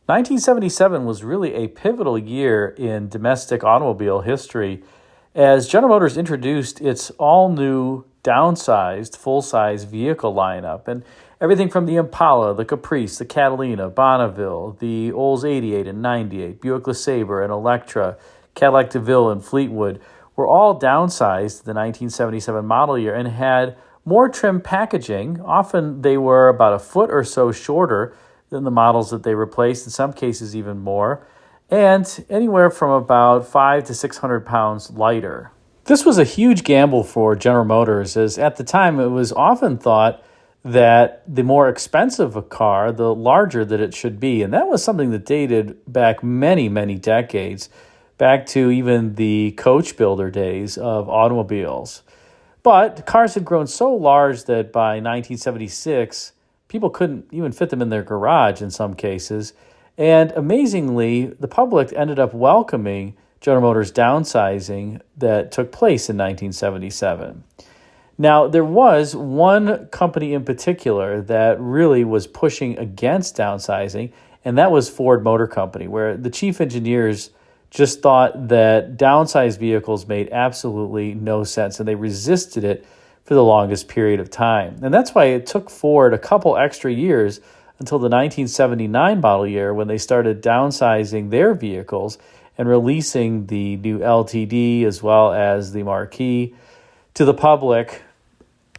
1977 was really a pivotal year in domestic automobile history as General Motors introduced its all-new downsized full-size vehicle lineup. And everything from the Impala, the Caprice, the Catalina, Bonneville, the Olds 88 and 98, Buick LeSabre and Electra, Cadillac DeVille and Fleetwood were all downsized the 1977 model year and had more trim packaging. Often they were about a foot or so shorter than the models that they replaced, in some cases even more, and anywhere from about 500 to 600 pounds lighter. This was a huge gamble for General Motors, as at the time it was often thought that the more expensive a car, the larger that it should be. And that was something that dated back many, many decades, back to even the coach builder days of automobiles. But cars had grown so large that by 1976, people couldn't even fit them in their garage in some cases. And amazingly, the public ended up welcoming General Motors downsizing that took place in 1977. Now, there was one company in particular that really was pushing against downsizing, and that was Ford Motor Company, where the chief engineers just thought that downsized vehicles made absolutely no sense, and they resisted it for the longest period of time. And that's why it took Ford a couple extra years until the 1979 model year when they started downsizing their vehicles and releasing the new LTD as well as the Marquis to the public.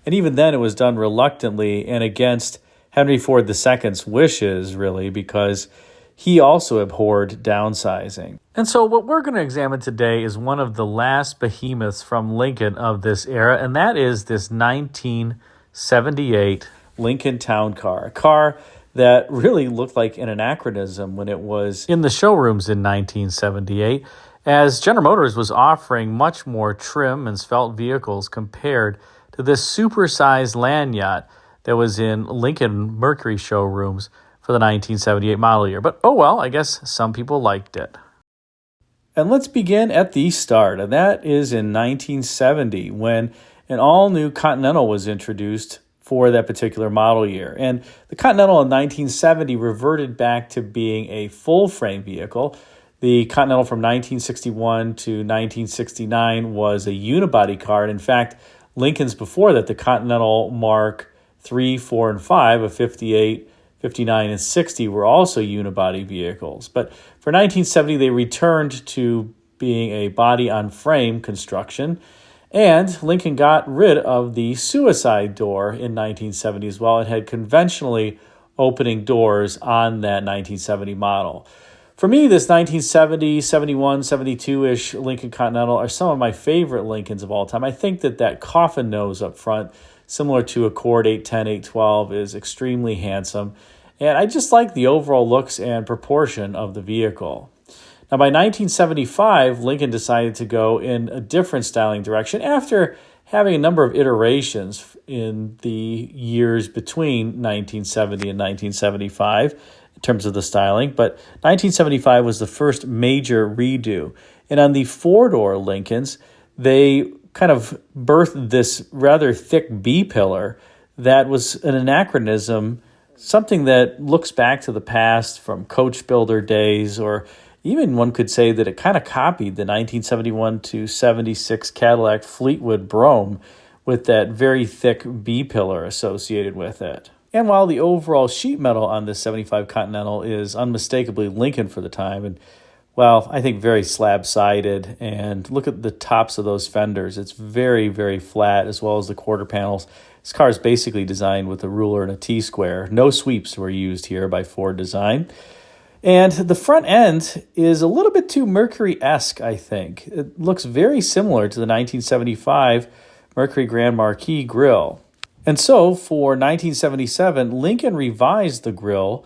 And even then it was done reluctantly and against Henry Ford II's wishes, really, because he also abhorred downsizing. And so what we're going to examine today is one of the last behemoths from Lincoln of this era, and that is this 1978 Lincoln Town Car, a car that really looked like an anachronism when it was in the showrooms in 1978, as General Motors was offering much more trim and svelte vehicles compared to this supersized land yacht that was in Lincoln Mercury showrooms for the 1978 model year. But oh well, I guess some people liked it. And let's begin at the start, and that is in 1970 when an all-new Continental was introduced for that particular model year. And the Continental in 1970 reverted back to being a full-frame vehicle. The Continental from 1961 to 1969 was a unibody car, and in fact, Lincolns before that, the Continental Mark III, IV, and V of 58, 59, and 60 were also unibody vehicles. But for 1970, they returned to being a body-on-frame construction, and Lincoln got rid of the suicide door in 1970 as well. It had conventionally opening doors on that 1970 model. For me, this 1970, 71, 72-ish Lincoln Continental are some of my favorite Lincolns of all time. I think that coffin nose up front, similar to Accord 810, 812, is extremely handsome. And I just like the overall looks and proportion of the vehicle. Now, by 1975, Lincoln decided to go in a different styling direction after having a number of iterations in the years between 1970 and 1975 in terms of the styling. But 1975 was the first major redo. And on the four-door Lincolns, they kind of birthed this rather thick B-pillar that was an anachronism, something that looks back to the past from coach builder days, or even one could say that it kind of copied the 1971 to 76 Cadillac Fleetwood Brougham with that very thick B-pillar associated with it. And while the overall sheet metal on this 75 Continental is unmistakably Lincoln for the time, and well, I think very slab-sided, and look at the tops of those fenders. It's very, very flat, as well as the quarter panels. This car is basically designed with a ruler and a T-square. No sweeps were used here by Ford Design. And the front end is a little bit too Mercury-esque, I think. It looks very similar to the 1975 Mercury Grand Marquis grille. And so, for 1977, Lincoln revised the grille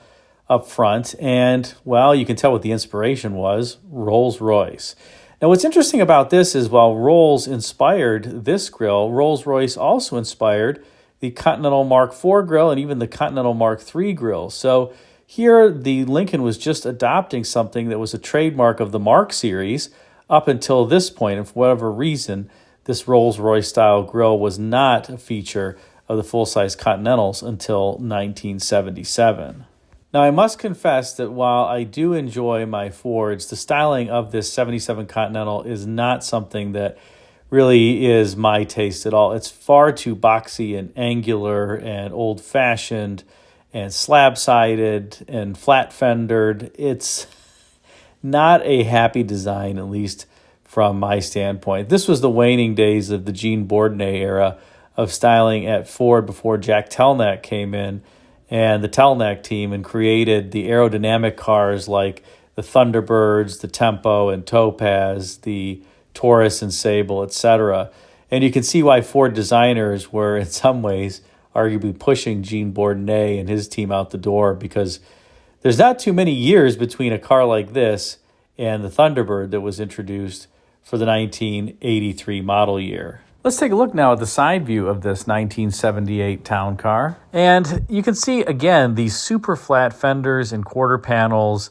up front, and, well, you can tell what the inspiration was, Rolls-Royce. Now, what's interesting about this is while Rolls inspired this grille, Rolls-Royce also inspired the Continental Mark IV grille and even the Continental Mark III grille. So here, the Lincoln was just adopting something that was a trademark of the Mark series up until this point, and for whatever reason, this Rolls-Royce style grille was not a feature of the full-size Continentals until 1977. Now, I must confess that while I do enjoy my Fords, the styling of this 77 Continental is not something that really is my taste at all. It's far too boxy and angular and old-fashioned and slab-sided and flat-fendered. It's not a happy design, at least from my standpoint. This was the waning days of the Gene Bourdonnais era of styling at Ford before Jack Telnack came in and the Telnack team and created the aerodynamic cars like the Thunderbirds, the Tempo and Topaz, the Taurus and Sable, etc. And you can see why Ford designers were in some ways arguably pushing Gene Bourdonnais and his team out the door, because there's not too many years between a car like this and the Thunderbird that was introduced for the 1983 model year. Let's take a look now at the side view of this 1978 town car. And you can see, again, these super flat fenders and quarter panels,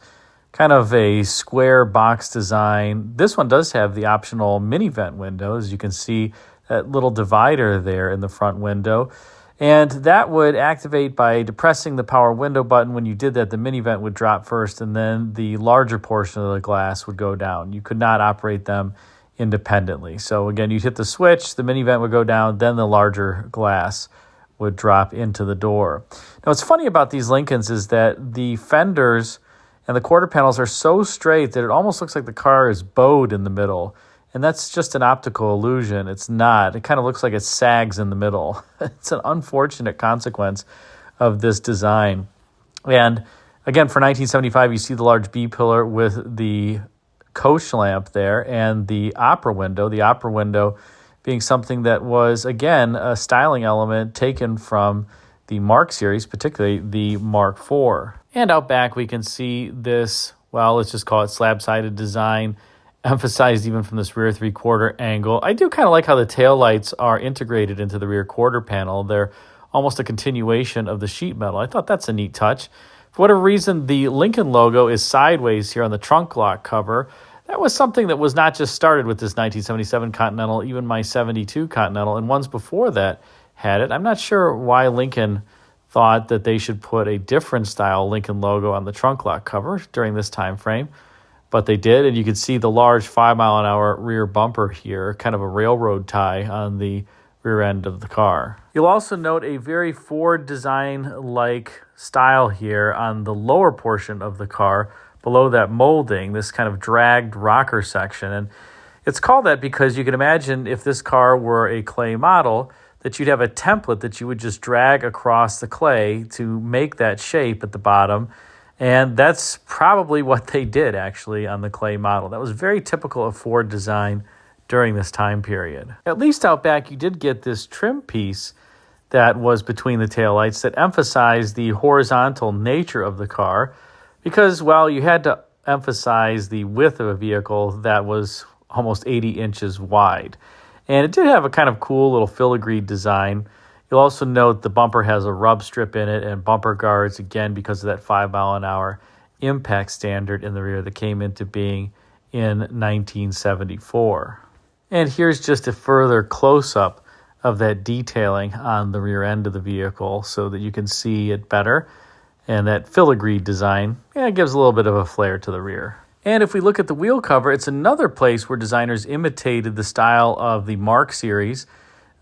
kind of a square box design. This one does have the optional mini vent windows. You can see that little divider there in the front window. And that would activate by depressing the power window button. When you did that, the mini vent would drop first, and then the larger portion of the glass would go down. You could not operate them independently. So again, you'd hit the switch, the mini vent would go down, then the larger glass would drop into the door. Now, what's funny about these Lincolns is that the fenders and the quarter panels are so straight that it almost looks like the car is bowed in the middle. And that's just an optical illusion. It's not. It kind of looks like it sags in the middle. It's an unfortunate consequence of this design. And again, for 1975, you see the large B-pillar with the coach lamp there and the opera window being something that was, again, a styling element taken from the Mark series, particularly the Mark IV. And out back, we can see this, well, let's just call it slab-sided design, emphasized even from this rear three-quarter angle. I do kind of like how the taillights are integrated into the rear quarter panel. They're almost a continuation of the sheet metal. I thought that's a neat touch. For whatever reason, the Lincoln logo is sideways here on the trunk lock cover. That was something that was not just started with this 1977 Continental, even my 72 Continental, and ones before that had it. I'm not sure why Lincoln thought that they should put a different style Lincoln logo on the trunk lock cover during this time frame, but they did, and you can see the large 5-mile-an-hour rear bumper here, kind of a railroad tie on the rear end of the car. You'll also note a very Ford design-like style here on the lower portion of the car, below that molding, this kind of dragged rocker section. And it's called that because you can imagine if this car were a clay model, that you'd have a template that you would just drag across the clay to make that shape at the bottom. And that's probably what they did, actually, on the clay model. That was very typical of Ford design during this time period. At least out back, you did get this trim piece that was between the taillights that emphasized the horizontal nature of the car, because, well, you had to emphasize the width of a vehicle that was almost 80 inches wide. And it did have a kind of cool little filigree design. You'll also note the bumper has a rub strip in it and bumper guards, again, because of that 5-mile-an-hour impact standard in the rear that came into being in 1974. And here's just a further close-up of that detailing on the rear end of the vehicle so that you can see it better. And that filigree design, it gives a little bit of a flair to the rear. And if we look at the wheel cover, it's another place where designers imitated the style of the Mark series.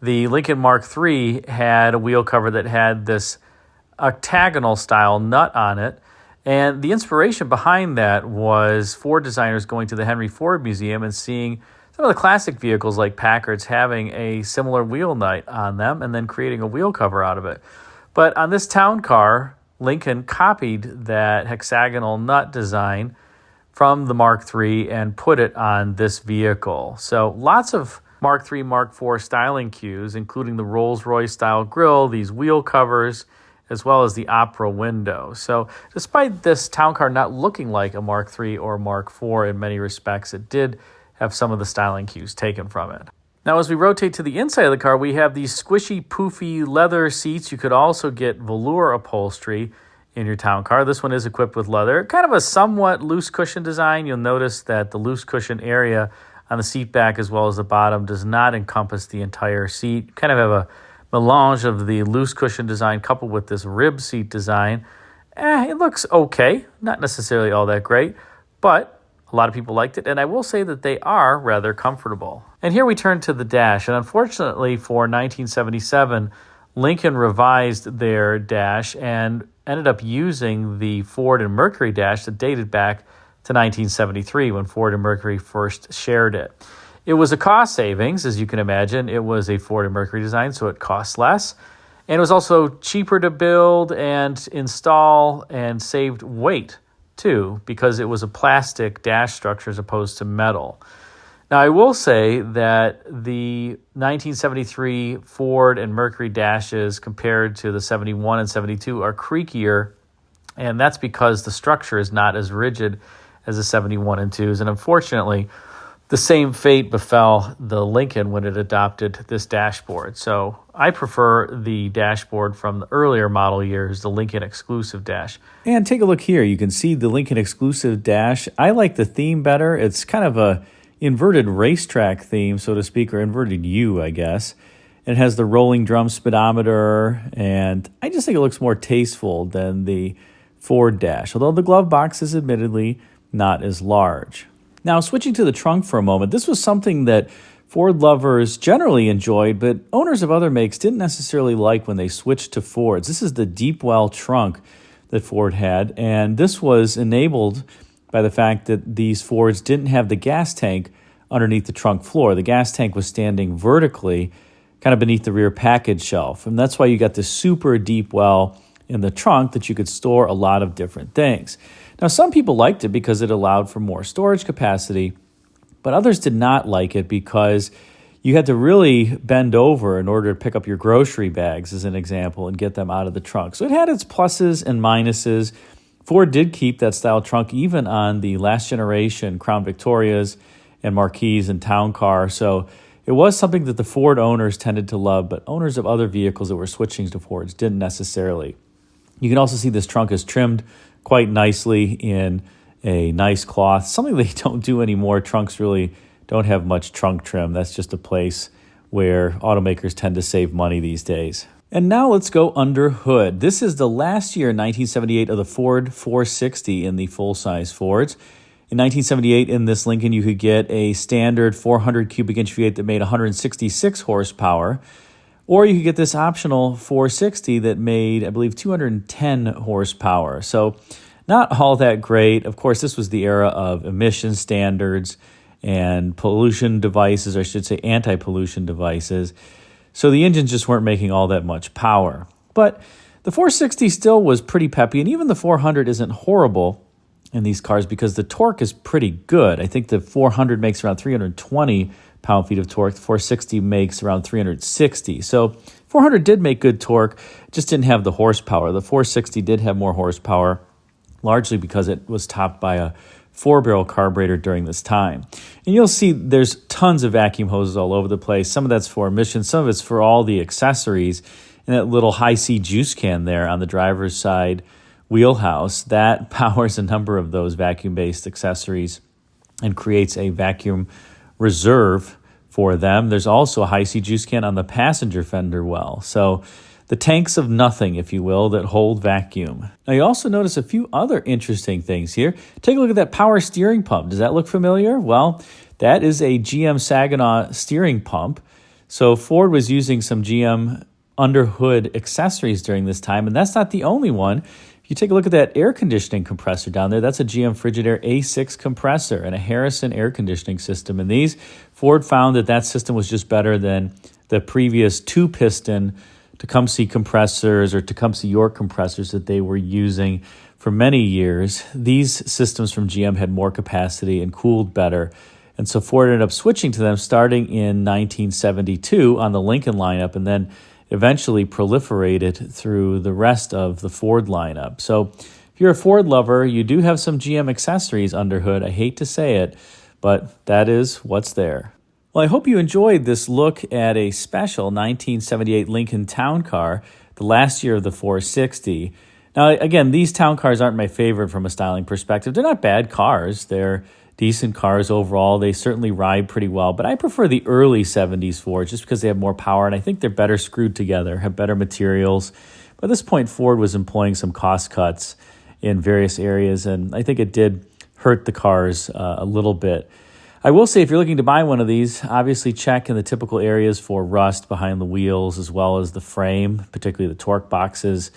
The Lincoln Mark III had a wheel cover that had this octagonal style nut on it. And the inspiration behind that was Ford designers going to the Henry Ford Museum and seeing some of the classic vehicles like Packard's having a similar wheel nut on them and then creating a wheel cover out of it. But on this town car, Lincoln copied that hexagonal nut design from the Mark III and put it on this vehicle. So lots of Mark III, Mark IV styling cues, including the Rolls-Royce style grille, these wheel covers, as well as the opera window. So despite this town car not looking like a Mark III or Mark IV in many respects, it did have some of the styling cues taken from it. Now, as we rotate to the inside of the car, we have these squishy, poofy leather seats. You could also get velour upholstery in your town car. This one is equipped with leather. Kind of a somewhat loose cushion design. You'll notice that the loose cushion area on the seat back as well as the bottom does not encompass the entire seat. You kind of have a melange of the loose cushion design coupled with this rib seat design. it looks okay, not necessarily all that great, but a lot of people liked it, and I will say that they are rather comfortable. And here we turn to the dash, and unfortunately for 1977, Lincoln revised their dash and ended up using the Ford and Mercury dash that dated back to 1973 when Ford and Mercury first shared it. It was a cost savings, as you can imagine. It was a Ford and Mercury design, so it cost less. And it was also cheaper to build and install and saved weight, too, because it was a plastic dash structure as opposed to metal. Now, I will say that the 1973 Ford and Mercury dashes compared to the 71 and 72 are creakier, and that's because the structure is not as rigid as the 71 and 2s. And unfortunately, the same fate befell the Lincoln when it adopted this dashboard. So I prefer the dashboard from the earlier model years, the Lincoln Exclusive Dash. And take a look here. You can see the Lincoln Exclusive Dash. I like the theme better. It's kind of a inverted racetrack theme, so to speak, or inverted U, I guess. It has the rolling drum speedometer, and I just think it looks more tasteful than the Ford dash, although the glove box is admittedly not as large. Now, switching to the trunk for a moment, this was something that Ford lovers generally enjoyed, but owners of other makes didn't necessarily like when they switched to Fords. This is the deep well trunk that Ford had, and this was enabled by the fact that these Fords didn't have the gas tank underneath the trunk floor. The gas tank was standing vertically, kind of beneath the rear package shelf. And that's why you got this super deep well in the trunk that you could store a lot of different things. Now, some people liked it because it allowed for more storage capacity, but others did not like it because you had to really bend over in order to pick up your grocery bags, as an example, and get them out of the trunk. So it had its pluses and minuses. Ford did keep that style trunk even on the last generation Crown Victorias and Marquis and Town Car. So it was something that the Ford owners tended to love, but owners of other vehicles that were switching to Fords didn't necessarily. You can also see this trunk is trimmed quite nicely in a nice cloth, something they don't do anymore. Trunks really don't have much trunk trim. That's just a place where automakers tend to save money these days. And now let's go under hood. This is the last year, 1978, of the Ford 460 in the full-size Fords. In 1978, in this Lincoln, you could get a standard 400 cubic inch V8 that made 166 horsepower, or you could get this optional 460 that made, I believe, 210 horsepower. So not all that great. Of course, this was the era of emission standards and pollution devices, or I should say anti-pollution devices. So the engines just weren't making all that much power. But the 460 still was pretty peppy, and even the 400 isn't horrible in these cars because the torque is pretty good. I think the 400 makes around 320 pound-feet of torque. The 460 makes around 360. So 400 did make good torque, just didn't have the horsepower. The 460 did have more horsepower, largely because it was topped by a 4-barrel carburetor during this time. And you'll see there's tons of vacuum hoses all over the place. Some of that's for emissions, some of it's for all the accessories. And that little high-C juice can there on the driver's side wheelhouse, that powers a number of those vacuum-based accessories and creates a vacuum reserve for them. There's also a high-C juice can on the passenger fender well. So the tanks of nothing, if you will, that hold vacuum. Now, you also notice a few other interesting things here. Take a look at that power steering pump. Does that look familiar? Well, that is a GM Saginaw steering pump. So Ford was using some GM under-hood accessories during this time, and that's not the only one. If you take a look at that air conditioning compressor down there, that's a GM Frigidaire A6 compressor and a Harrison air conditioning system. And these, Ford found that system was just better than the previous two-piston Tecumseh compressors or Tecumseh York compressors that they were using for many years. These systems from GM had more capacity and cooled better. And so Ford ended up switching to them starting in 1972 on the Lincoln lineup, and then eventually proliferated through the rest of the Ford lineup. So if you're a Ford lover, you do have some GM accessories under hood. I hate to say it, but that is what's there. Well, I hope you enjoyed this look at a special 1978 Lincoln Town Car, the last year of the 460. Now, again, these town cars aren't my favorite from a styling perspective. They're not bad cars. They're decent cars overall. They certainly ride pretty well, but I prefer the early 70s Fords just because they have more power, and I think they're better screwed together, have better materials. But at this point, Ford was employing some cost cuts in various areas, and I think it did hurt the cars a little bit. I will say, if you're looking to buy one of these, obviously check in the typical areas for rust behind the wheels, as well as the frame, particularly the torque boxes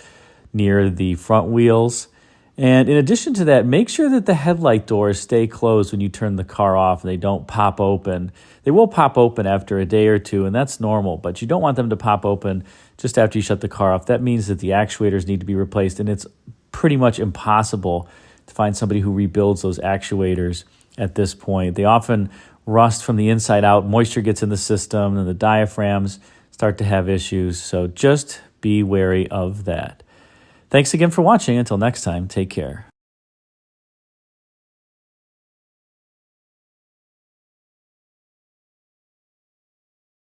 near the front wheels. And in addition to that, make sure that the headlight doors stay closed when you turn the car off and they don't pop open. They will pop open after a day or two, and that's normal, but you don't want them to pop open just after you shut the car off. That means that the actuators need to be replaced, and it's pretty much impossible to find somebody who rebuilds those actuators at this point. They often rust from the inside out. Moisture gets in the system, and the diaphragms start to have issues, so just be wary of that. Thanks again for watching. Until next time, take care.